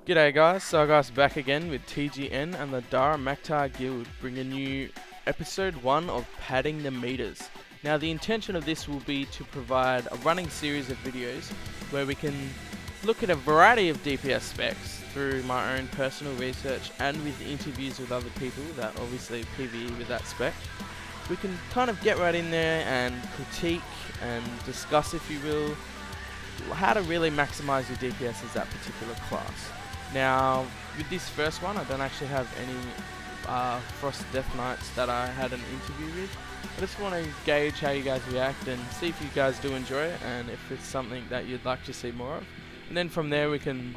G'day guys, Soulgrasp back again with TGN and the Dara Mactire Guild, bringing you episode 1 of Padding the Meters. Now the intention of this will be to provide a running series of videos where we can look at a variety of DPS specs through my own personal research and with interviews with other people that obviously PvE with that spec. We can kind of get right in there and critique and discuss, if you will, how to really maximize your DPS as that particular class. Now, with this first one, I don't actually have any Frost Death Knights that I had an interview with. I just want to gauge how you guys react and see if you guys do enjoy it and if it's something that you'd like to see more of. And then from there we can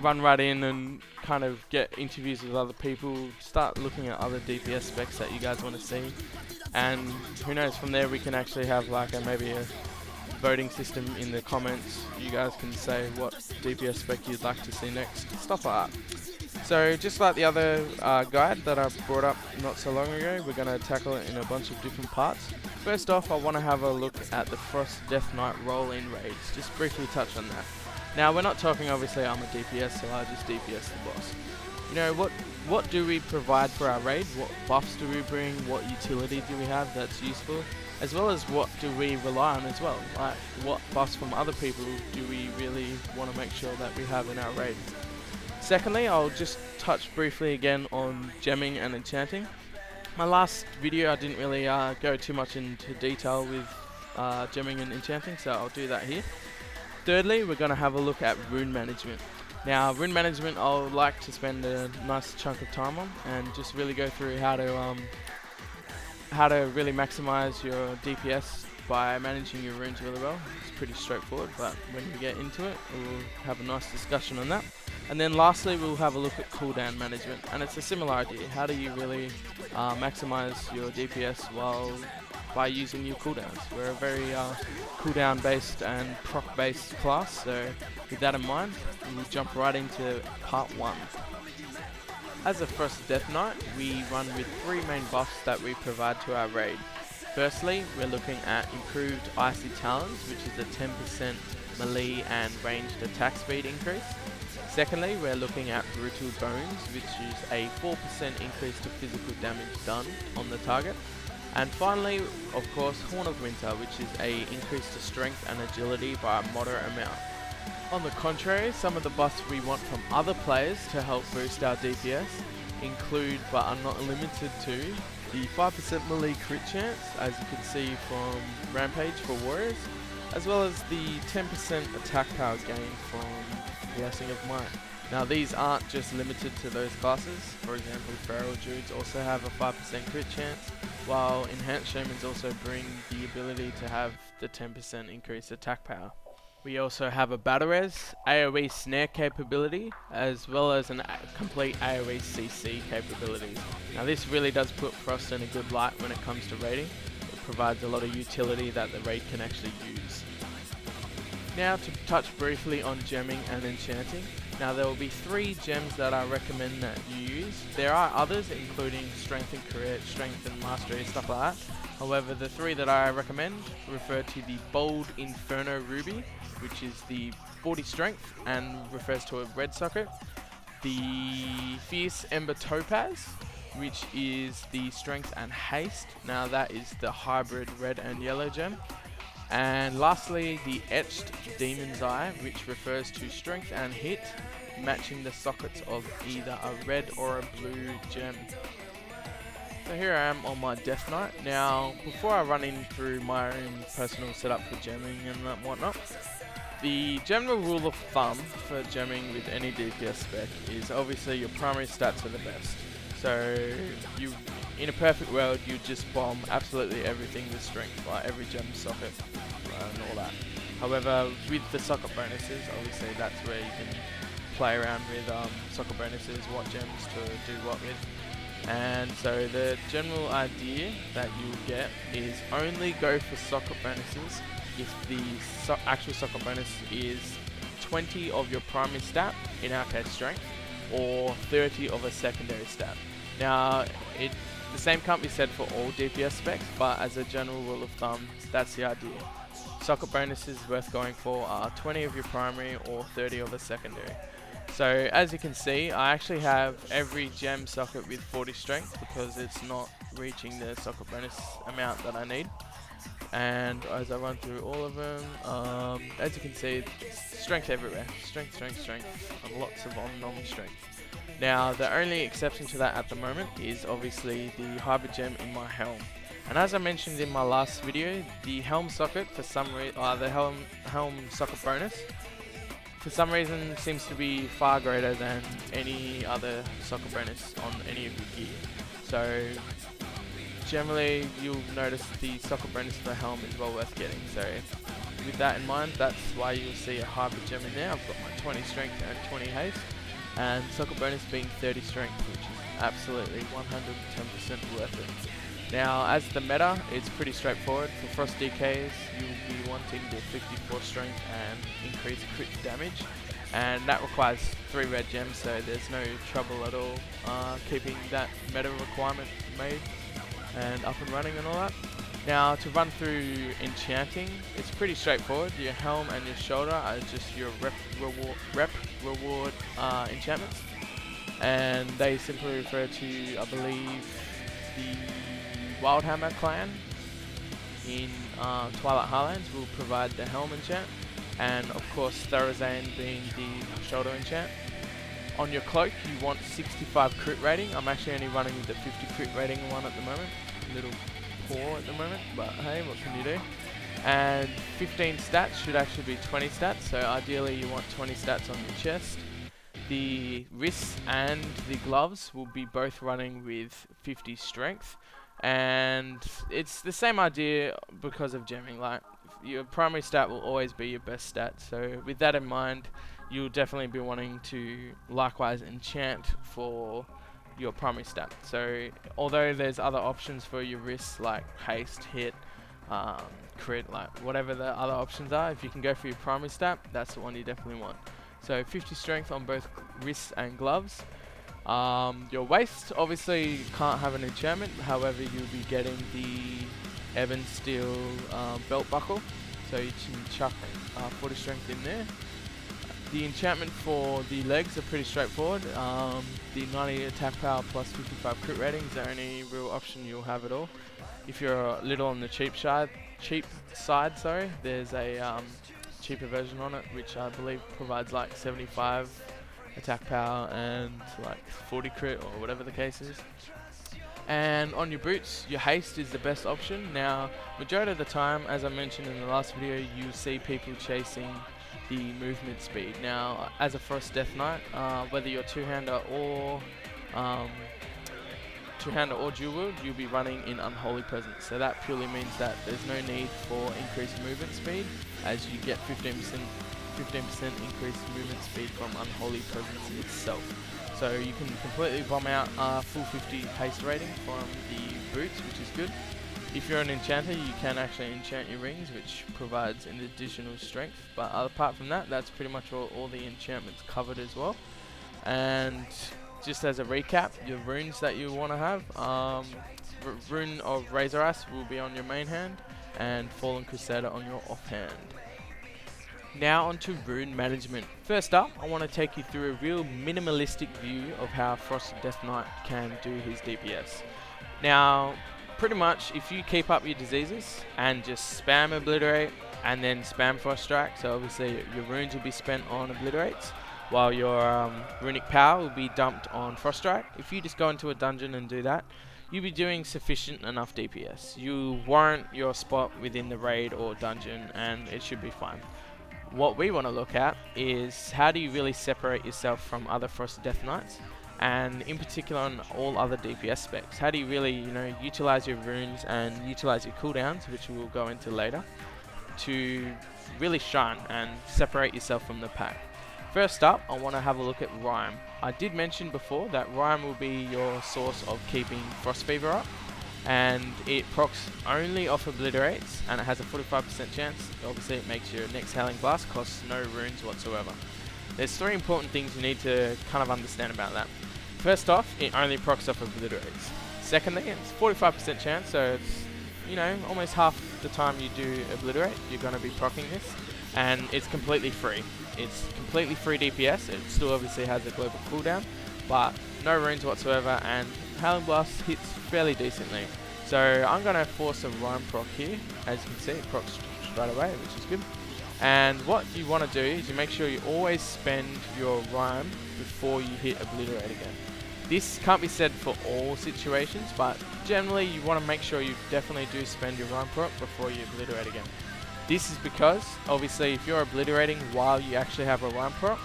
run right in and kind of get interviews with other people, start looking at other DPS specs that you guys want to see. And who knows, from there we can actually have like maybe a voting system in the comments. You guys can say what DPS spec you'd like to see next, stuff like that. So just like the other guide that I brought up not so long ago, we're going to tackle it in a bunch of different parts. First off, I want to have a look at the Frost Death Knight roll-in raids, just briefly touch on that. Now we're not talking, obviously I'm a DPS, so I just DPS the boss. You know, what do we provide for our raid? What buffs do we bring? What utility do we have that's useful? As well as what do we rely on as well? Like, what buffs from other people do we really want to make sure that we have in our raid? Secondly, I'll just touch briefly again on gemming and enchanting. My last video I didn't really go too much into detail with gemming and enchanting, so I'll do that here. Thirdly, we're going to have a look at rune management. Now, rune management I'll like to spend a nice chunk of time on and just really go through how to really maximize your DPS by managing your runes really well. It's pretty straightforward, but when we get into it, we'll have a nice discussion on that. And then lastly, we'll have a look at cooldown management, and it's a similar idea. How do you really maximize your DPS by using your cooldowns? We're a very cooldown based and proc based class, so with that in mind, we'll jump right into part 1. As a Frost Death Knight, we run with 3 main buffs that we provide to our raid. Firstly, we're looking at improved Icy Talons, which is a 10% melee and ranged attack speed increase. Secondly, we're looking at Brutal Bones, which is a 4% increase to physical damage done on the target. And finally, of course, Horn of Winter, which is a increase to strength and agility by a moderate amount. On the contrary, some of the buffs we want from other players to help boost our DPS include, but are not limited to, the 5% melee crit chance, as you can see from Rampage for Warriors, as well as the 10% attack power gain from Blessing of Might. Now these aren't just limited to those classes. For example, Feral Druids also have a 5% crit chance, while Enhanced Shamans also bring the ability to have the 10% increased attack power. We also have a Battle Res, AoE snare capability, as well as a complete AoE CC capability. Now this really does put Frost in a good light when it comes to raiding. It provides a lot of utility that the raid can actually use. Now to touch briefly on gemming and enchanting. Now there will be 3 gems that I recommend that you use. There are others including Strength and Crit, Strength and Mastery, stuff like that. However, the 3 that I recommend refer to the Bold Inferno Ruby, which is the 40 strength and refers to a red socket. The Fierce Ember Topaz, which is the strength and haste. Now that is the hybrid red and yellow gem. And lastly, the Etched Demon's Eye, which refers to strength and hit, matching the sockets of either a red or a blue gem. So here I am on my Death Knight. Now, before I run in through my own personal setup for gemming and whatnot, the general rule of thumb for gemming with any DPS spec is obviously your primary stats are the best. So in a perfect world, you just bomb absolutely everything with strength, like every gem socket and all that. However, with the socket bonuses, obviously that's where you can play around with socket bonuses, what gems to do what with. And so the general idea that you'll get is only go for socket bonuses if the actual socket bonus is 20 of your primary stat, in our case strength, or 30 of a secondary stat. Now, the same can't be said for all DPS specs, but as a general rule of thumb, that's the idea. Socket bonuses worth going for are 20 of your primary or 30 of a secondary. So as you can see, I actually have every gem socket with 40 strength because it's not reaching the socket bonus amount that I need. And as I run through all of them, as you can see, strength everywhere. Strength, strength, strength, and lots of on-nom strength. Now, the only exception to that at the moment is obviously the hybrid gem in my helm. And as I mentioned in my last video, the helm socket for some reason, the helm socket bonus, for some reason seems to be far greater than any other socket bonus on any of your gear. So generally, you'll notice the socket bonus for the helm is well worth getting. So with that in mind, that's why you'll see a hybrid gem in there. I've got my 20 strength and 20 haste, and socket bonus being 30 strength, which is absolutely 110% worth it. Now, as the meta, it's pretty straightforward. For Frost DKs, you'll be wanting the 54 strength and increased crit damage, and that requires 3 red gems, so there's no trouble at all keeping that meta requirement made and up and running and all that. Now, to run through enchanting, it's pretty straightforward. Your helm and your shoulder are just your rep reward enchantments, and they simply refer to, I believe, the Wildhammer clan in Twilight Highlands will provide the helm enchant, and of course Thorazane being the shoulder enchant. On your cloak, you want 65 crit rating. I'm actually only running with the 50 crit rating one at the moment. A little poor at the moment, but hey, what can you do? And 15 stats should actually be 20 stats, so ideally you want 20 stats on your chest. The wrists and the gloves will be both running with 50 strength, and it's the same idea because of gemming. Like, your primary stat will always be your best stat, so with that in mind, you'll definitely be wanting to likewise enchant for your primary stat. So although there's other options for your wrists like haste, hit, crit, like whatever the other options are, if you can go for your primary stat, that's the one you definitely want. So 50 strength on both wrists and gloves. Your waist obviously can't have an enchantment, however you'll be getting the Ebon Steel belt buckle, so you can chuck 40 strength in there. The enchantment for the legs are pretty straightforward. The 90 attack power plus 55 crit rating is the only real option you'll have at all. If you're a little on the cheap side, there's a cheaper version on it, which I believe provides like 75 attack power and like 40 crit or whatever the case is. And on your boots, your haste is the best option. Now, majority of the time, as I mentioned in the last video, you see people chasing the movement speed. Now, as a Frost Death Knight, whether you're two-hander or dual wield, you'll be running in Unholy Presence. So that purely means that there's no need for increased movement speed, as you get 15% increased movement speed from Unholy Presence itself. So you can completely bomb out full 50 haste rating from the boots, which is good. If you're an enchanter, you can actually enchant your rings, which provides an additional strength. But apart from that, that's pretty much all the enchantments covered as well. And just as a recap, your runes that you want to have, Rune of Razor Ice will be on your main hand, and Fallen Crusader on your offhand. Now onto rune management. First up, I want to take you through a real minimalistic view of how Frost Death Knight can do his DPS. Now, pretty much, if you keep up your diseases and just spam Obliterate and then spam Frost Strike, so obviously your runes will be spent on Obliterates, while your runic power will be dumped on Frost Strike. If you just go into a dungeon and do that, you'll be doing sufficient enough DPS. You warrant your spot within the raid or dungeon, and it should be fine. What we want to look at is how do you really separate yourself from other Frost Death Knights, and in particular on all other DPS specs. How do you really, utilize your runes and utilize your cooldowns, which we'll go into later, to really shine and separate yourself from the pack. First up, I want to have a look at Rhyme. I did mention before that Rhyme will be your source of keeping Frost Fever up, and it procs only off Obliterates, and it has a 45% chance. Obviously it makes your next Howling Blast costs no runes whatsoever. There's 3 important things you need to kind of understand about that. First off, it only procs off Obliterates. Secondly, it's 45% chance, so it's, almost half the time you do Obliterate, you're going to be proccing this, and it's completely free. It's completely free DPS. It still obviously has a global cooldown, but no runes whatsoever, and Howling Blast hits fairly decently. So I'm going to force a Rhyme proc here. As you can see, it procs straight away, which is good. And what you want to do is you make sure you always spend your Rhyme before you hit Obliterate again. This can't be said for all situations, but generally you want to make sure you definitely do spend your Rhyme proc before you Obliterate again. This is because, obviously, if you're Obliterating while you actually have a Rhyme proc,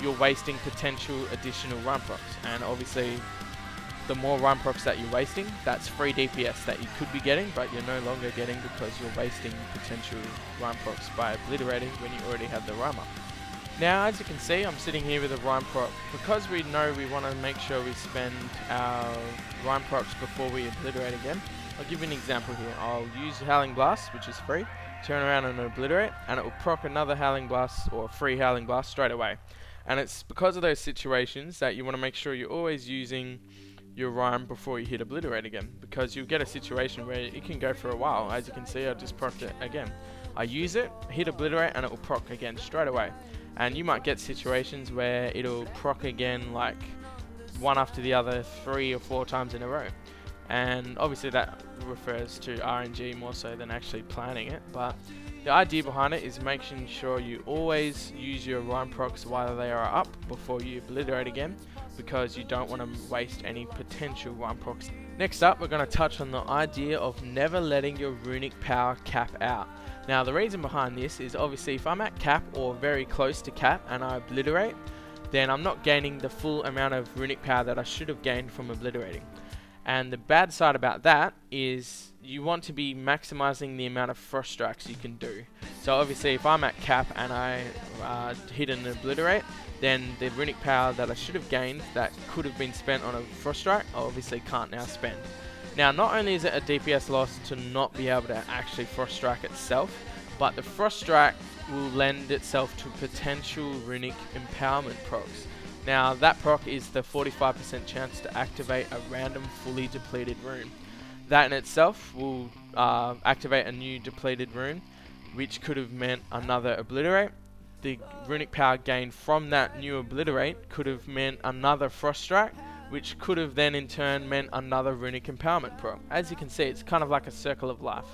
you're wasting potential additional Rhyme procs. And obviously, the more Rhyme procs that you're wasting, that's free DPS that you could be getting, but you're no longer getting because you're wasting potential Rhyme procs by Obliterating when you already have the Rhyme up. Now, as you can see, I'm sitting here with a Rhyme proc. Because we know we want to make sure we spend our Rhyme procs before we Obliterate again, I'll give you an example here. I'll use Howling Blast, which is free, turn around and Obliterate, and it will proc another Howling Blast or free Howling Blast straight away. And it's because of those situations that you want to make sure you're always using your Rhyme before you hit Obliterate again, because you'll get a situation where it can go for a while. As you can see, I just procced it again. I use it, hit Obliterate, and it will proc again straight away. And you might get situations where it'll proc again like one after the other 3 or 4 times in a row. And obviously that refers to RNG more so than actually planning it, but the idea behind it is making sure you always use your Rhyme procs while they are up before you Obliterate again, because you don't want to waste any potential Rhyme procs. Next up, we're going to touch on the idea of never letting your runic power cap out. Now, the reason behind this is obviously if I'm at cap or very close to cap and I Obliterate, then I'm not gaining the full amount of runic power that I should have gained from Obliterating. And the bad side about that is you want to be maximizing the amount of Frost Strikes you can do. So obviously if I'm at cap and I hit an Obliterate, then the runic power that I should have gained that could have been spent on a Frost Strike, I obviously can't now spend. Now, not only is it a DPS loss to not be able to actually Frost Strike itself, but the Frost Strike will lend itself to potential runic empowerment procs. Now, that proc is the 45% chance to activate a random fully depleted rune. That in itself will activate a new depleted rune, which could have meant another Obliterate. The runic power gained from that new Obliterate could have meant another Frost Strike, which could have then in turn meant another runic empowerment proc. As you can see, it's kind of like a circle of life.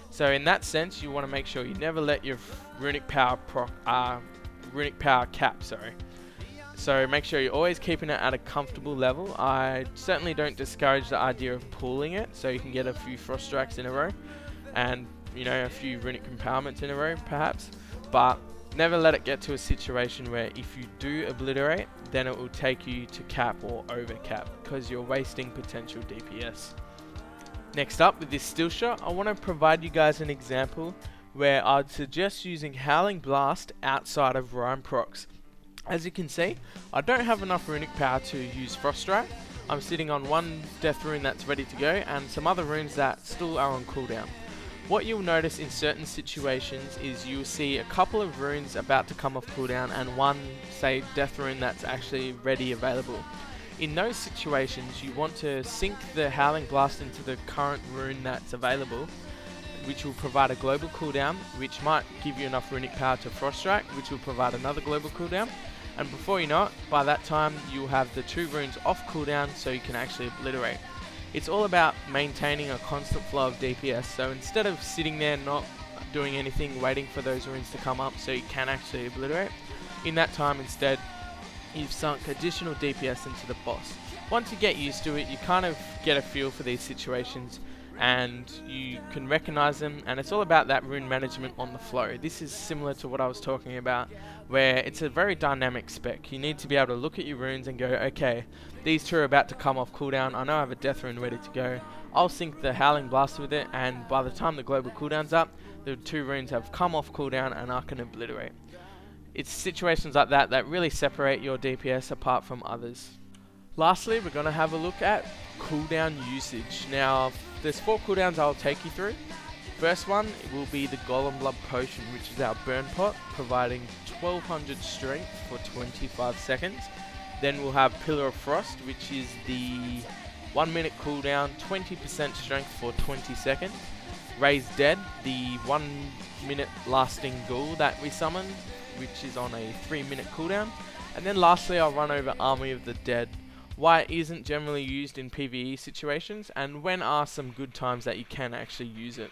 So in that sense, you want to make sure you never let your runic power cap. So make sure you're always keeping it at a comfortable level. I certainly don't discourage the idea of pooling it, so you can get a few Frost Strikes in a row, and a few runic empowerments in a row, perhaps. But never let it get to a situation where if you do Obliterate, then it will take you to cap or over cap, because you're wasting potential DPS. Next up, with this still shot, I want to provide you guys an example where I'd suggest using Howling Blast outside of Rhyme procs. As you can see, I don't have enough runic power to use Frost Strike. I'm sitting on one death rune that's ready to go and some other runes that still are on cooldown. What you'll notice in certain situations is you'll see a couple of runes about to come off cooldown and one, say, death rune that's actually ready available. In those situations, you want to sync the Howling Blast into the current rune that's available, which will provide a global cooldown, which might give you enough runic power to Frost Strike, which will provide another global cooldown. And before you know it, by that time, you'll have the 2 runes off cooldown so you can actually Obliterate. It's all about maintaining a constant flow of DPS, so instead of sitting there not doing anything, waiting for those runes to come up so you can actually Obliterate, in that time instead, you've sunk additional DPS into the boss. Once you get used to it, you kind of get a feel for these situations and you can recognize them, and it's all about that rune management on the flow. This is similar to what I was talking about, where it's a very dynamic spec. You need to be able to look at your runes and go, okay, these 2 are about to come off cooldown, I know I have a death rune ready to go, I'll sync the Howling Blast with it, and by the time the global cooldown's up, the 2 runes have come off cooldown and I can Obliterate. It's situations like that that really separate your DPS apart from others. Lastly, we're going to have a look at cooldown usage. Now, there's 4 cooldowns I'll take you through. First one will be the Golem Blood Potion, which is our burn pot, providing 1200 strength for 25 seconds. Then we'll have Pillar of Frost, which is the 1 minute cooldown, 20% strength for 20 seconds. Raise Dead, the 1 minute lasting ghoul that we summon, which is on a 3-minute cooldown. And then lastly, I'll run over Army of the Dead, why it isn't generally used in PvE situations, and when are some good times that you can actually use it.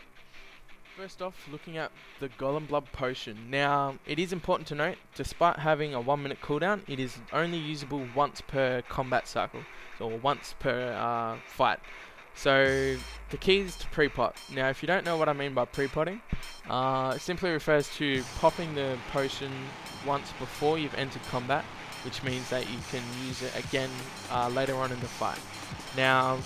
First off, looking at the Golem Blood Potion. Now, it is important to note, despite having a 1-minute cooldown, it is only usable once per combat cycle, or once per fight. So, the key is to pre-pot. Now, if you don't know what I mean by pre-potting, it simply refers to popping the potion once before you've entered combat, which means that you can use it again later on in the fight. Now,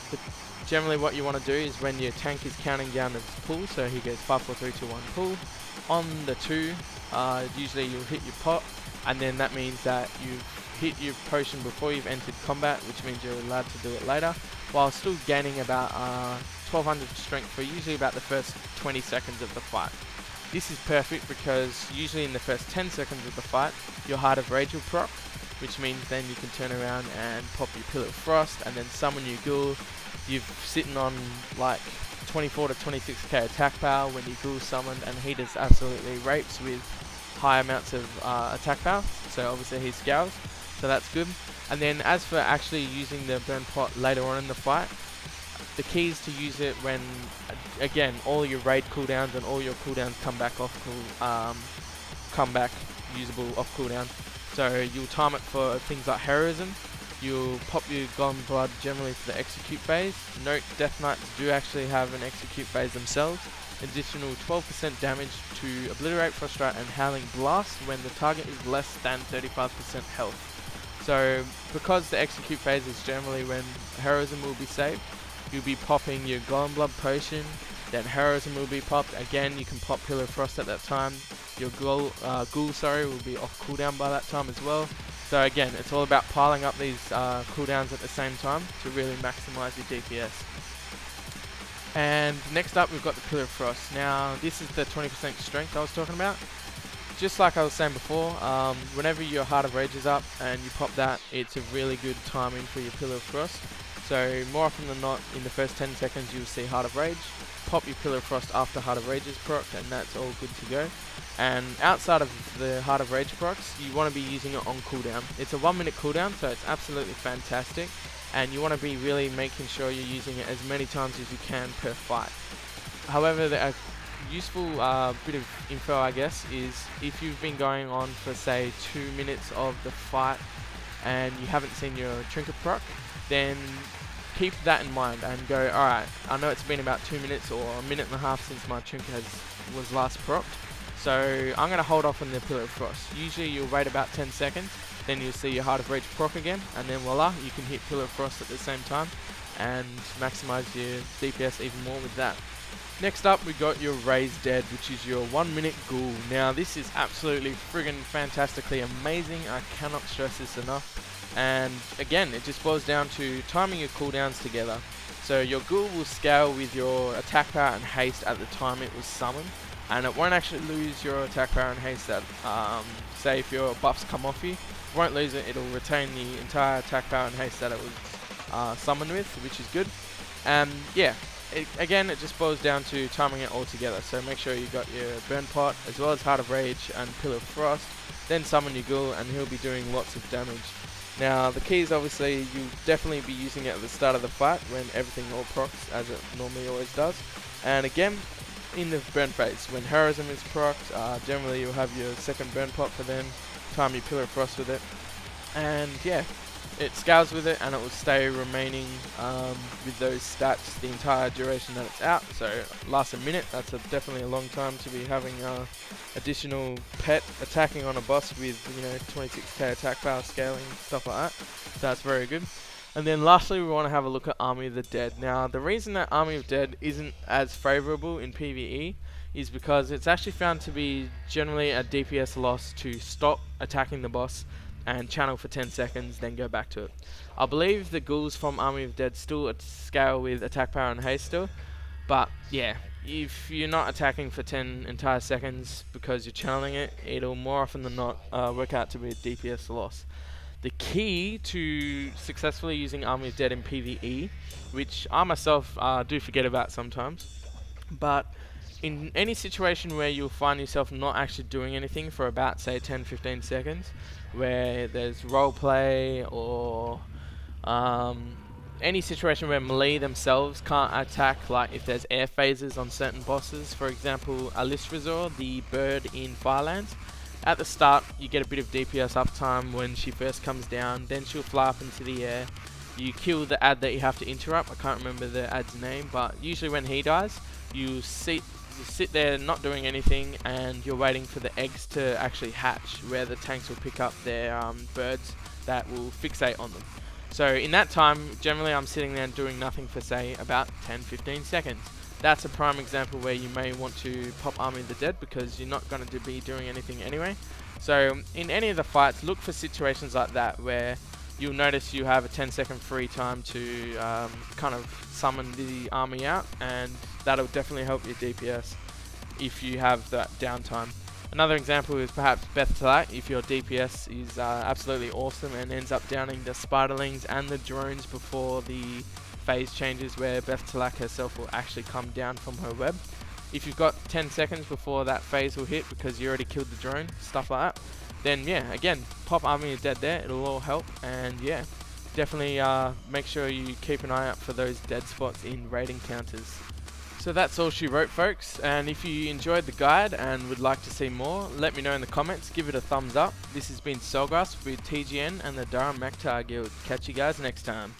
generally what you want to do is when your tank is counting down its pull, so he goes 5, 4, 3, 2, 1 pull, on the 2, usually you'll hit your pot, and then that means that you've hit your potion before you've entered combat, which means you're allowed to do it later, while still gaining about 1200 strength for usually about the first 20 seconds of the fight. This is perfect because usually in the first 10 seconds of the fight, your Heart of Rage will proc, which means then you can turn around and pop your Pillar of Frost and then summon your ghoul. You're sitting on like 24 to 26k attack power when you ghoul summoned, and he just absolutely rapes with high amounts of attack power, so obviously he scales, so that's good. And then as for actually using the burn pot later on in the fight, the key is to use it when, again, all your raid cooldowns and all your cooldowns come back usable off cooldown. So you'll time it for things like heroism. You'll pop your Golem Blood generally for the execute phase. Note, Death Knights do actually have an execute phase themselves. Additional 12% damage to Obliterate, Frustrate and Howling Blast when the target is less than 35% health. So because the execute phase is generally when heroism will be saved, you'll be popping your Golem Blood Potion, then heroism will be popped. Again, you can pop Pillar of Frost at that time. Your ghoul will be off cooldown by that time as well. So again, it's all about piling up these cooldowns at the same time to really maximize your DPS. And next up, we've got the Pillar of Frost. Now, this is the 20% strength I was talking about. Just like I was saying before, whenever your Heart of Rage is up and you pop that, it's a really good timing for your Pillar of Frost. So more often than not, in the first 10 seconds you'll see Heart of Rage. Pop your Pillar of Frost after Heart of Rage is procced, and that's all good to go. And outside of the Heart of Rage procs, you want to be using it on cooldown. It's a 1-minute cooldown, so it's absolutely fantastic. And you want to be really making sure you're using it as many times as you can per fight. However, a useful bit of info, I guess, is if you've been going on for say 2 minutes of the fight and you haven't seen your trinket proc, then keep that in mind and go, alright, I know it's been about 2 minutes or a minute and a half since my trinket was last procced, so I'm going to hold off on the Pillar of Frost. Usually you'll wait about 10 seconds, then you'll see your Heart of Rage proc again, and then voila, you can hit Pillar of Frost at the same time and maximize your DPS even more with that. Next up, we got your Raise Dead, which is your 1-minute ghoul. Now this is absolutely friggin' fantastically amazing. I cannot stress this enough. And again, it just boils down to timing your cooldowns together. So your ghoul will scale with your attack power and haste at the time it was summoned, and it won't actually lose your attack power and haste at, say if your buffs come off you, it won't lose it, it'll retain the entire attack power and haste that it was summoned with, which is good. And yeah, again, it just boils down to timing it all together. So make sure you got your Burn Pot, as well as Heart of Rage and Pillar of Frost, then summon your ghoul and he'll be doing lots of damage. Now the key is obviously you'll definitely be using it at the start of the fight when everything all procs, as it normally always does. And again, in the burn phase, when heroism is procced, generally you'll have your second burn pot for them, time your Pillar of Frost with it, and yeah, it scales with it and it will stay remaining with those stats the entire duration that it's out. So lasts a minute. That's definitely a long time to be having additional pet attacking on a boss with 26k attack power, scaling, stuff like that. So that's very good. And then lastly, we want to have a look at Army of the Dead. Now the reason that Army of Dead isn't as favourable in PvE is because it's actually found to be generally a DPS loss to stop attacking the boss and channel for 10 seconds, then go back to it. I believe the ghouls from Army of Dead still at scale with attack power and haste still, but yeah, if you're not attacking for 10 entire seconds because you're channeling it, it'll more often than not work out to be a DPS loss. The key to successfully using Army of Dead in PvE, which I myself do forget about sometimes, but in any situation where you'll find yourself not actually doing anything for about, say, 10-15 seconds, where there's roleplay or any situation where melee themselves can't attack, like if there's air phases on certain bosses, for example, Alisrazor, the bird in Firelands. At the start, you get a bit of DPS uptime when she first comes down, then she'll fly up into the air. You kill the ad that you have to interrupt. I can't remember the ad's name, but usually when he dies, you sit there not doing anything, and you're waiting for the eggs to actually hatch, where the tanks will pick up their birds that will fixate on them. So in that time, generally I'm sitting there and doing nothing for, say, about 10-15 seconds. That's a prime example where you may want to pop Army of the Dead, because you're not going to be doing anything anyway. So in any of the fights, look for situations like that where you'll notice you have a 10-second free time to kind of summon the army out, and that'll definitely help your DPS if you have that downtime. Another example is perhaps Beth-Talat, if your DPS is absolutely awesome and ends up downing the spiderlings and the drones before the phase changes, where Beth-Talat herself will actually come down from her web. If you've got 10 seconds before that phase will hit because you already killed the drone, stuff like that, then yeah, again, pop Army of Dead there, it'll all help. And yeah, definitely make sure you keep an eye out for those dead spots in raid encounters. So that's all she wrote, folks, and if you enjoyed the guide and would like to see more, let me know in the comments, give it a thumbs up. This has been Soulgrasp with TGN and the Dara Mactire Guild. Catch you guys next time.